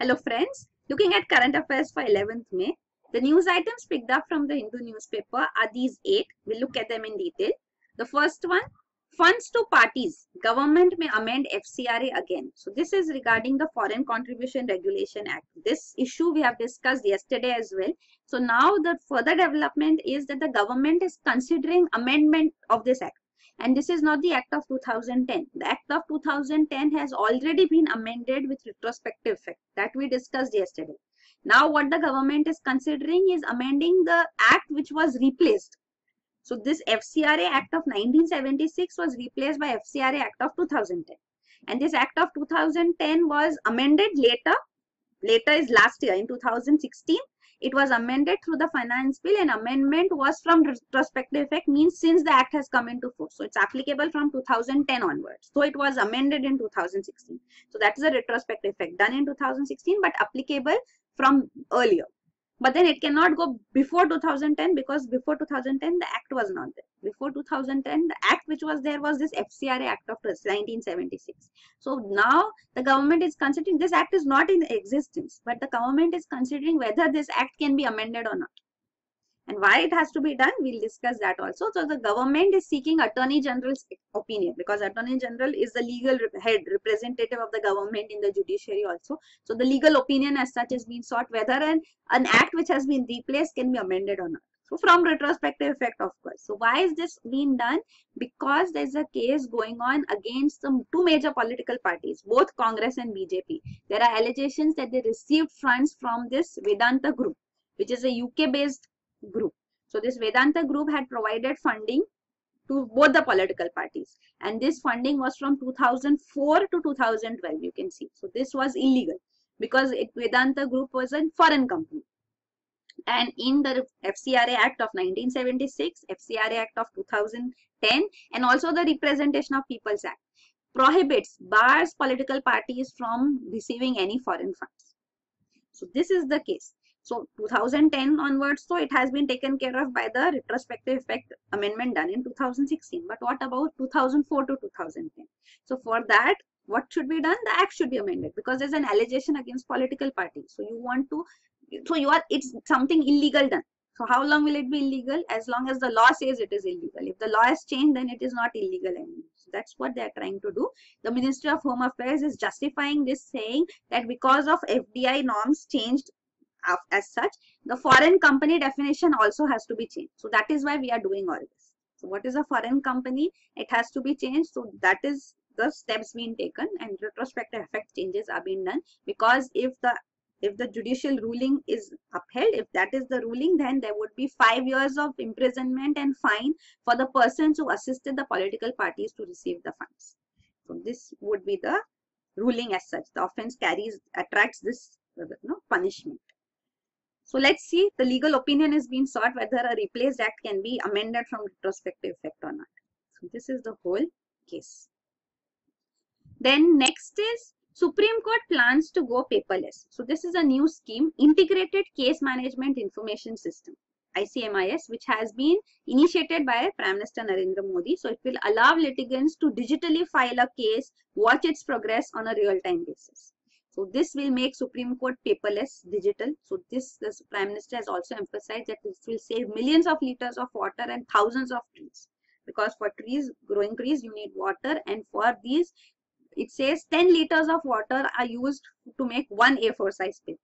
Hello friends, looking at current affairs for 11th May, the news items picked up from the Hindu newspaper are these 8. We'll look at them in detail. The first one, funds to parties. Government may amend FCRA again. So this is regarding the Foreign Contribution Regulation Act. This issue we have discussed yesterday as well. So now the further development is that the government is considering amendment of this act. And this is not the Act of 2010. The Act of 2010 has already been amended with retrospective effect that we discussed yesterday. Now what the government is considering is amending the act which was replaced. So this FCRA Act of 1976 was replaced by FCRA Act of 2010. And this Act of 2010 was amended later. Later is last year in 2016. It was amended through the finance bill, and amendment was from retrospective effect, means since the act has come into force. So it's applicable from 2010 onwards. So it was amended in 2016. So that is a retrospective effect done in 2016 but applicable from earlier. But then it cannot go before 2010 because before 2010 the act was not there. Before 2010 the act which was there was this FCRA Act of 1976. So now the government is considering, this act is not in existence, but the government is considering whether this act can be amended or not. And why it has to be done, we'll discuss that also. So the government is seeking Attorney General's opinion because Attorney General is the legal head representative of the government in the judiciary also. So the legal opinion as such is being sought whether an act which has been replaced can be amended or not. So from retrospective effect, of course. So why is this being done? Because there's a case going on against the two major political parties, both Congress and BJP. There are allegations that they received funds from this Vedanta group, which is a UK-based group. So this Vedanta group had provided funding to both the political parties, and this funding was from 2004 to 2012, you can see. So this was illegal because Vedanta group was a foreign company. And in the FCRA Act of 1976, FCRA Act of 2010, and also the Representation of People's Act bars political parties from receiving any foreign funds. So this is the case. So 2010 onwards, so it has been taken care of by the retrospective effect amendment done in 2016. But what about 2004 to 2010? So for that, what should be done? The act should be amended because there's an allegation against political parties. So you want to, it's something illegal done. So how long will it be illegal? As long as the law says it is illegal. If the law has changed, then it is not illegal anymore. So that's what they are trying to do. The Ministry of Home Affairs is justifying this, saying that because of FDI norms changed as such, the foreign company definition also has to be changed. So that is why we are doing all this. So what is a foreign company? It has to be changed. So that is the steps being taken, and retrospective effect changes are being done, because if the judicial ruling is upheld, if that is the ruling, then there would be 5 years of imprisonment and fine for the persons who assisted the political parties to receive the funds. So this would be the ruling as such. The offense attracts this punishment. So let's see, the legal opinion is being sought whether a replaced act can be amended from retrospective effect or not. So this is the whole case. Then next is Supreme Court plans to go paperless. So this is a new scheme, Integrated Case Management Information System, ICMIS, which has been initiated by Prime Minister Narendra Modi. So it will allow litigants to digitally file a case, watch its progress on a real-time basis. So this will make Supreme Court paperless, digital. So the Prime Minister has also emphasized that this will save millions of liters of water and thousands of trees. Because for growing trees, you need water, and for these, it says 10 liters of water are used to make one A4 size paper.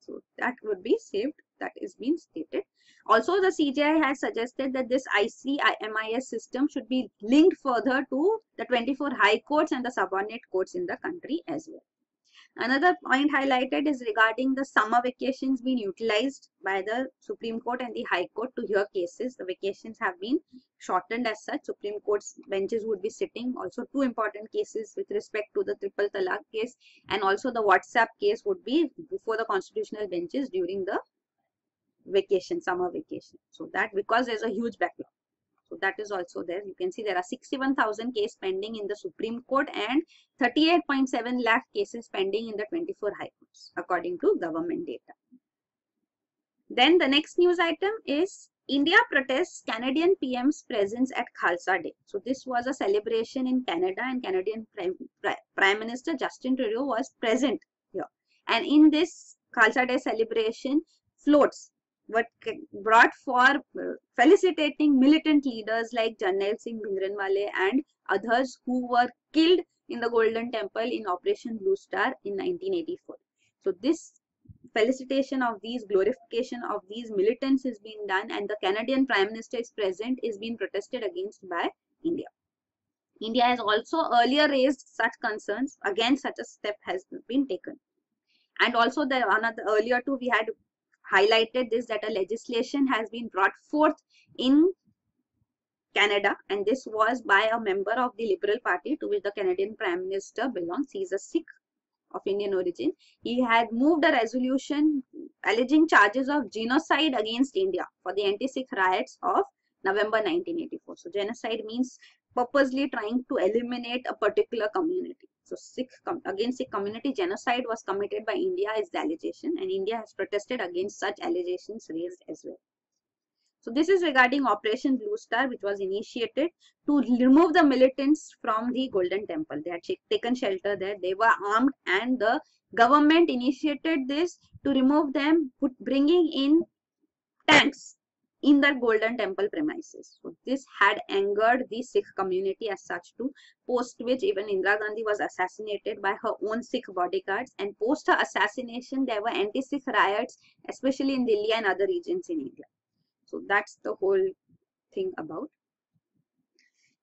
So that would be saved. That is being stated. Also, the CJI has suggested that this ICMIS system should be linked further to the 24 high courts and the subordinate courts in the country as well. Another point highlighted is regarding the summer vacations being utilized by the Supreme Court and the High Court to hear cases. The vacations have been shortened as such. Supreme Court's benches would be sitting. Also, two important cases with respect to the Triple Talaq case and also the WhatsApp case would be before the constitutional benches during the vacation, summer vacation. So that, because there's a huge backlog. So that is also there. You can see there are 61,000 cases pending in the Supreme Court and 38.7 lakh cases pending in the 24 high courts, according to government data. Then the next news item is India protests Canadian PM's presence at Khalsa Day. So this was a celebration in Canada, and Canadian Prime Minister Justin Trudeau was present here. And in this Khalsa Day celebration, floats were brought for felicitating militant leaders like Jarnail Singh Bhindranwale and others who were killed in the Golden Temple in Operation Blue Star in 1984. So this felicitation of these, glorification of these militants is being done, and the Canadian Prime Minister is present, is being protested against by India. India has also earlier raised such concerns. Again, such a step has been taken. And also the another earlier too, we had highlighted this, that a legislation has been brought forth in Canada, and this was by a member of the Liberal Party to which the Canadian Prime Minister belongs. He is a Sikh of Indian origin. He had moved a resolution alleging charges of genocide against India for the anti-Sikh riots of November 1984. So genocide means purposely trying to eliminate a particular community. So against Sikh community, genocide was committed by India is the allegation, and India has protested against such allegations raised as well. So this is regarding Operation Blue Star, which was initiated to remove the militants from the Golden Temple. They had taken shelter there. They were armed, and the government initiated this to remove them, bringing in tanks in the Golden Temple premises. So this had angered the Sikh community as such too, post which even Indira Gandhi was assassinated by her own Sikh bodyguards, and post her assassination there were anti-Sikh riots, especially in Delhi and other regions in India. So that's the whole thing about.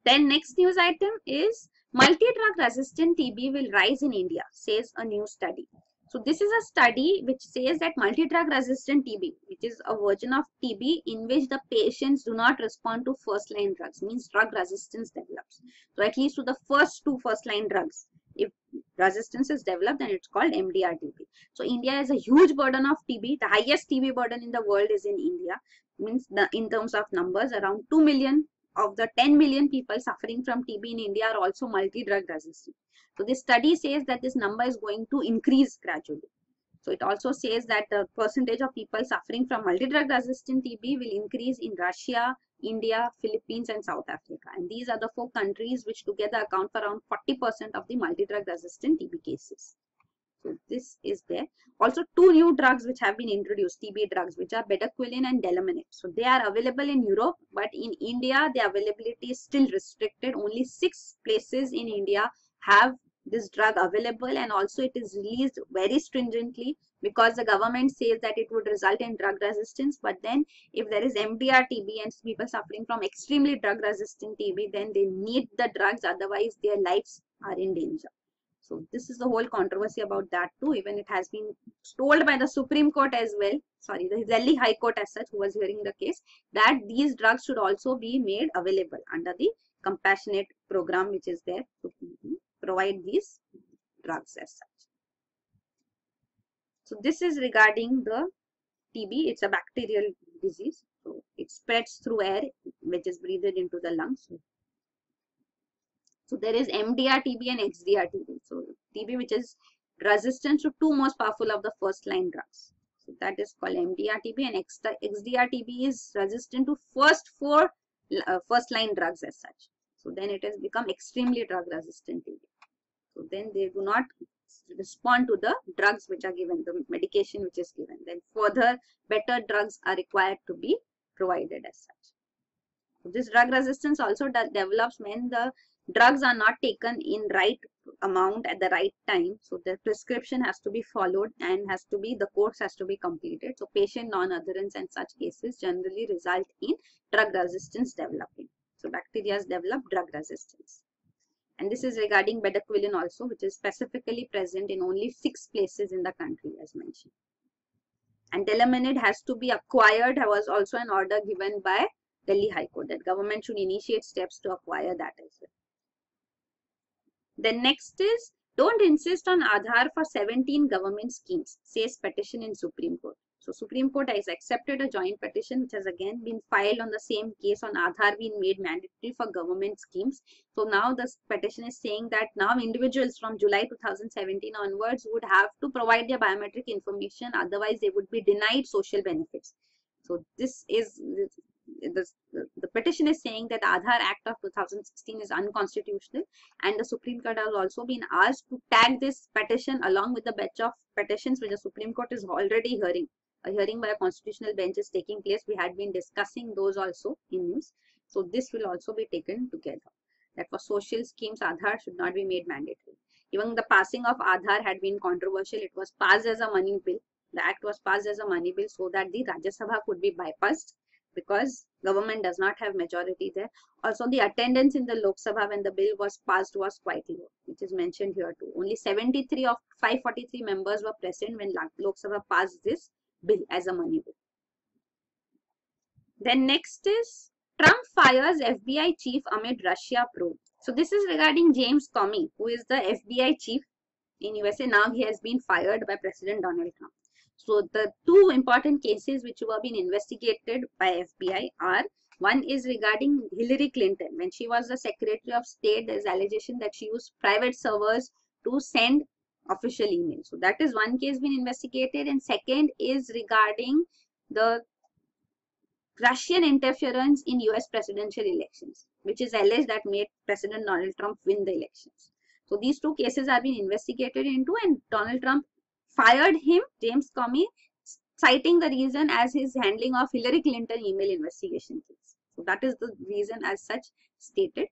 Then next news item is multi-drug resistant TB will rise in India, says a new study. So this is a study which says that multi-drug resistant TB, which is a version of TB in which the patients do not respond to first line drugs, means drug resistance develops. So at least to the first two first line drugs, if resistance is developed, then it's called MDR TB. So India has a huge burden of TB. The highest TB burden in the world is in India. Means in terms of numbers, around 2 million of the 10 million people suffering from TB in India are also multi-drug resistant. So this study says that this number is going to increase gradually. So it also says that the percentage of people suffering from multi-drug resistant TB will increase in Russia, India, Philippines and South Africa. And these are the 4 countries which together account for around 40% of the multi-drug resistant TB cases. So this is there. Also 2 new drugs which have been introduced, TB drugs, which are bedaquiline and delamanid. So they are available in Europe, but in India the availability is still restricted. Only 6 places in India have this drug available, and also it is released very stringently because the government says that it would result in drug resistance. But then if there is MDR TB and people suffering from extremely drug resistant TB, then they need the drugs, otherwise their lives are in danger. So this is the whole controversy about that too. Even it has been told by the Supreme Court as well, sorry, the Delhi High Court as such, who was hearing the case, that these drugs should also be made available under the compassionate program which is there to provide these drugs as such. So this is regarding the TB. It's a bacterial disease. So it spreads through air which is breathed into the lungs. So there is MDR TB and XDR TB. So TB which is resistant to 2 most powerful of the first line drugs. So that is called MDR TB, and XDR TB is resistant to first 4 first line drugs as such. So then it has become extremely drug resistant TB. So then they do not respond to the drugs which are given, the medication which is given. Then further better drugs are required to be provided as such. So this drug resistance also develops when the drugs are not taken in right amount at the right time. So the prescription has to be followed and has to be, the course has to be completed. So patient non-adherence and such cases generally result in drug resistance developing. So bacteria develop drug resistance. And this is regarding bedaquiline also, which is specifically present in only 6 places in the country as mentioned. And delamanid has to be acquired. There was also an order given by Delhi High Court that government should initiate steps to acquire that as well. Then next is, don't insist on Aadhaar for 17 government schemes, says petition in Supreme Court. So Supreme Court has accepted a joint petition which has again been filed on the same case on Aadhaar being made mandatory for government schemes. So now this petition is saying that now individuals from July 2017 onwards would have to provide their biometric information, otherwise they would be denied social benefits. So this is the petition is saying that the Aadhaar Act of 2016 is unconstitutional, and the Supreme Court has also been asked to tag this petition along with the batch of petitions which the Supreme Court is already hearing. A hearing by a constitutional bench is taking place. We had been discussing those also in news. So this will also be taken together. That for social schemes, Aadhaar should not be made mandatory. Even the passing of Aadhaar had been controversial. It was passed as a money bill. The act was passed as a money bill so that the Rajya Sabha could be bypassed because government does not have majority there. Also, the attendance in the Lok Sabha when the bill was passed was quite low, which is mentioned here too. Only 73 of 543 members were present when Lok Sabha passed this bill as a money bill. Then next is Trump fires FBI chief amid Russia probe. So this is regarding James Comey, who is the FBI chief in USA. Now he has been fired by President Donald Trump. So the two important cases which were being investigated by FBI are, one is regarding Hillary Clinton. When she was the Secretary of State, there is allegation that she used private servers to send official emails. So that is one case being investigated, and second is regarding the Russian interference in US presidential elections, which is alleged that made President Donald Trump win the elections. So these two cases are being investigated into, and Donald Trump fired him, James Comey, citing the reason as his handling of Hillary Clinton email investigation case. So that is the reason as such stated.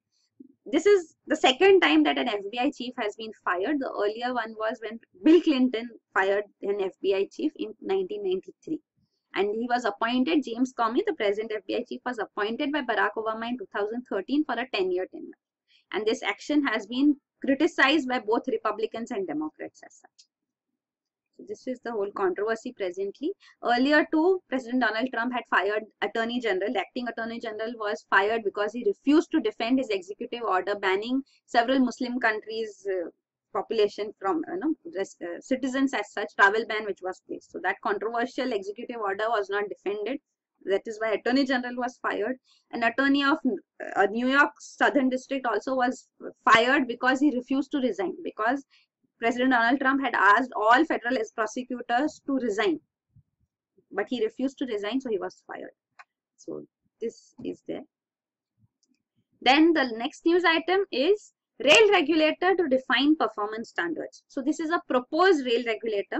This is the second time that an FBI chief has been fired. The earlier one was when Bill Clinton fired an FBI chief in 1993. And he was appointed, James Comey, the present FBI chief, was appointed by Barack Obama in 2013 for a 10-year tenure. And this action has been criticized by both Republicans and Democrats as such. So this is the whole controversy presently. Earlier too, President Donald Trump had fired Attorney General. The acting Attorney General was fired because he refused to defend his executive order banning several Muslim countries' population from citizens as such, travel ban which was placed. So that controversial executive order was not defended. That is why Attorney General was fired. An attorney of New York Southern District also was fired because he refused to resign, because President Donald Trump had asked all federal prosecutors to resign, but he refused to resign, so he was fired. So this is there. Then the next news item is rail regulator to define performance standards. So this is a proposed rail regulator,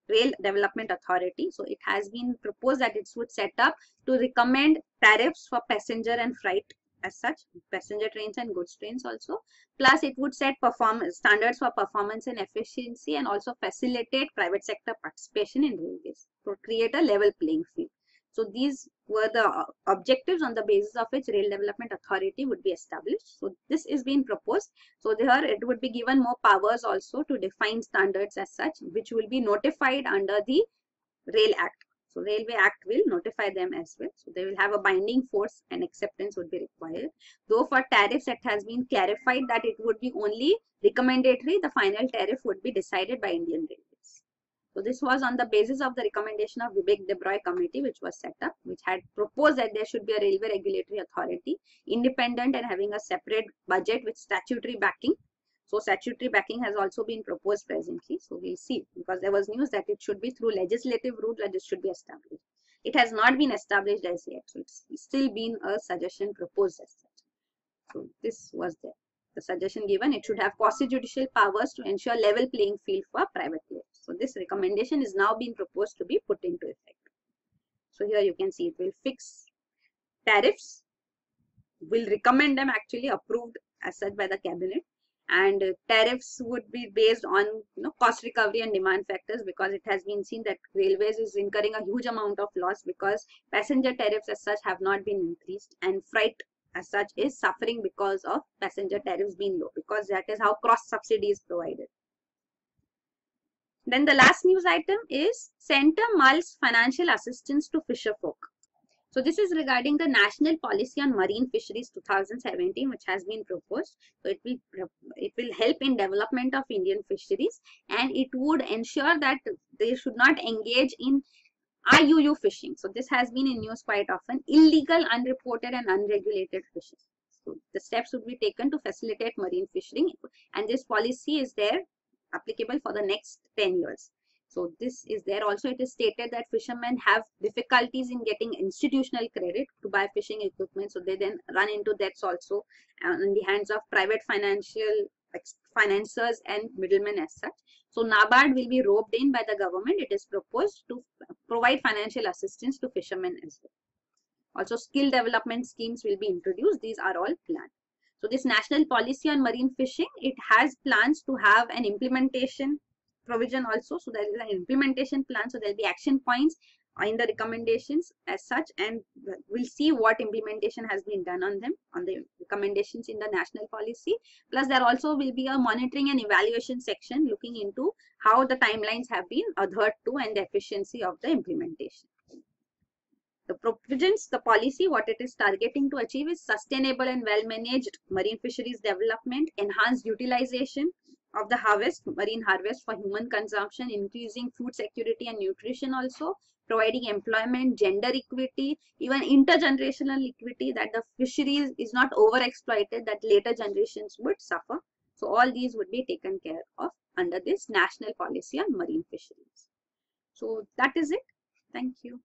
Rail Development Authority. So it has been proposed that it would set up to recommend tariffs for passenger and freight as such, passenger trains and goods trains also. Plus it would set performance standards for performance and efficiency, and also facilitate private sector participation in railways to create a level playing field. So these were the objectives on the basis of which Rail Development Authority would be established. So this is being proposed. So there it would be given more powers also to define standards as such, which will be notified under the Rail Act. So Railway Act will notify them as well. So they will have a binding force and acceptance would be required. Though for tariffs it has been clarified that it would be only recommendatory, the final tariff would be decided by Indian Railways. So this was on the basis of the recommendation of Vivek Debroy committee which was set up, which had proposed that there should be a railway regulatory authority, independent and having a separate budget with statutory backing. So statutory backing has also been proposed presently. So we'll see, because there was news that it should be through legislative route that this should be established. It has not been established as yet. So it's still been a suggestion proposed as such. So this was there. The suggestion given, it should have quasi-judicial powers to ensure level playing field for private players. So this recommendation is now being proposed to be put into effect. So here you can see it will fix tariffs, will recommend them actually approved as such by the cabinet, and tariffs would be based on cost recovery and demand factors, because it has been seen that railways is incurring a huge amount of loss because passenger tariffs as such have not been increased, and freight as such is suffering because of passenger tariffs being low, because that is how cross subsidy is provided. Then the last news item is Center mulls financial assistance to fisher folk. So this is regarding the National Policy on Marine Fisheries 2017, which has been proposed. So it will help in development of Indian fisheries, and it would ensure that they should not engage in IUU fishing. So this has been in news quite often, illegal, unreported and unregulated fishing. So the steps would be taken to facilitate marine fishing, and this policy is there applicable for the next 10 years. So this is there. Also, it is stated that fishermen have difficulties in getting institutional credit to buy fishing equipment. So they then run into debts also in the hands of private financiers and middlemen as such. So NABARD will be roped in by the government. It is proposed to provide financial assistance to fishermen as well. Also, skill development schemes will be introduced. These are all planned. So this national policy on marine fishing, it has plans to have an implementation provision also. So there is an implementation plan. So there will be action points in the recommendations as such, and we'll see what implementation has been done on them, on the recommendations in the national policy. Plus there also will be a monitoring and evaluation section looking into how the timelines have been adhered to and the efficiency of the implementation. The provisions, the policy, what it is targeting to achieve is sustainable and well-managed marine fisheries development, enhanced utilization of the marine harvest for human consumption, increasing food security and nutrition also, providing employment, gender equity, even intergenerational equity, that the fisheries is not overexploited, that later generations would suffer. So all these would be taken care of under this national policy on marine fisheries. So that is it. Thank you.